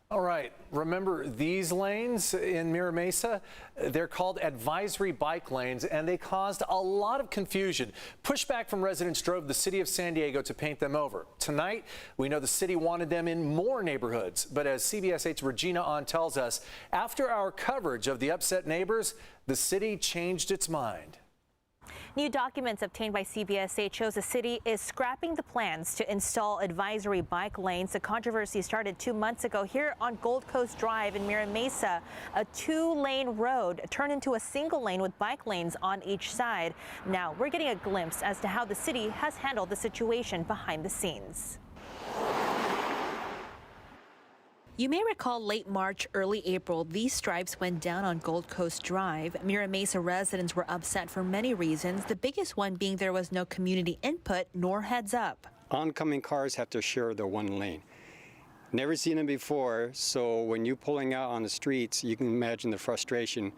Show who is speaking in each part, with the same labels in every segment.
Speaker 1: All right, remember these lanes in Mira Mesa? They're called advisory bike lanes, and they caused a lot of confusion. Pushback from residents drove the city of San Diego to paint them over. Tonight, we know the city wanted them in more neighborhoods, but as CBS 8's Regina On tells us, after our coverage of the upset neighbors, the city changed its mind.
Speaker 2: New documents obtained by CBS 8 shows the city is scrapping the plans to install advisory bike lanes. The controversy started 2 months ago here on Gold Coast Drive in Mira Mesa. A 2-lane road turned into a single lane with bike lanes on each side. Now we're getting a glimpse as to how the city has handled the situation behind the scenes. You may recall late March, early April, these stripes went down on Gold Coast Drive. Mira Mesa residents were upset for many reasons, the biggest one being there was no community input nor heads up.
Speaker 3: Oncoming cars have to share the one lane. Never seen them before, so when you're pulling out on the streets, you can imagine the frustration.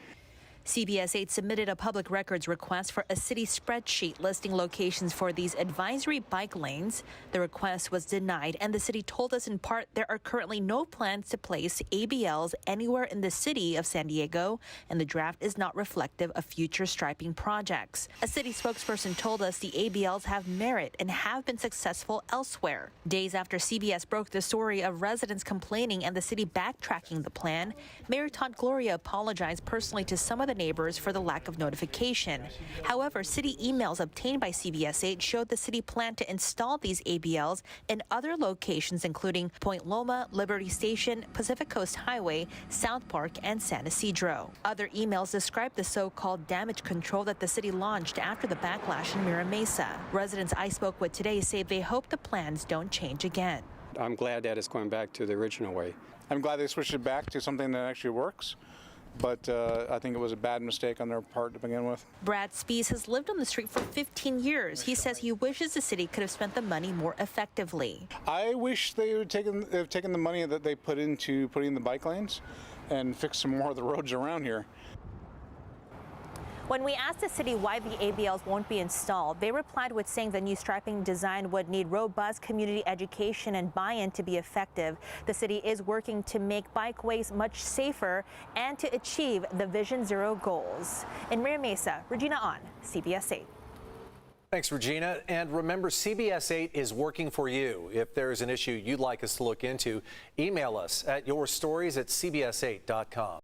Speaker 2: CBS 8 submitted a public records request for a city spreadsheet listing locations for these advisory bike lanes. The request was denied, and the city told us in part there are currently no plans to place ABLs anywhere in the city of San Diego, and the draft is not reflective of future striping projects. A city spokesperson told us the ABLs have merit and have been successful elsewhere. Days after CBS broke the story of residents complaining and the city backtracking the plan, Mayor Todd Gloria apologized personally to some of the neighbors for the lack of notification. However, city emails obtained by CBS 8 showed the city planned to install these ABLs in other locations, including Point Loma, Liberty Station, Pacific Coast Highway, South Park, and San Isidro. Other emails described the so-called damage control that the city launched after the backlash in Mira Mesa. Residents I spoke with today say they hope the plans don't change again.
Speaker 3: I'm glad that it's going back to the original way.
Speaker 4: I'm glad they switched it back to something that actually works. But I think it was a bad mistake on their part to begin with.
Speaker 2: Brad Spees has lived on the street for 15 years. He says he wishes the city could have spent the money more effectively.
Speaker 4: I wish they would have taken the money that they put into putting the bike lanes and fix some more of the roads around here.
Speaker 2: When we asked the city why the ABLs won't be installed, they replied with saying the new striping design would need robust community education and buy-in to be effective. The city is working to make bikeways much safer and to achieve the Vision Zero goals. In Mira Mesa, Regina On, CBS 8.
Speaker 1: Thanks, Regina. And remember, CBS 8 is working for you. If there's an issue you'd like us to look into, email us at yourstories@cbs8.com.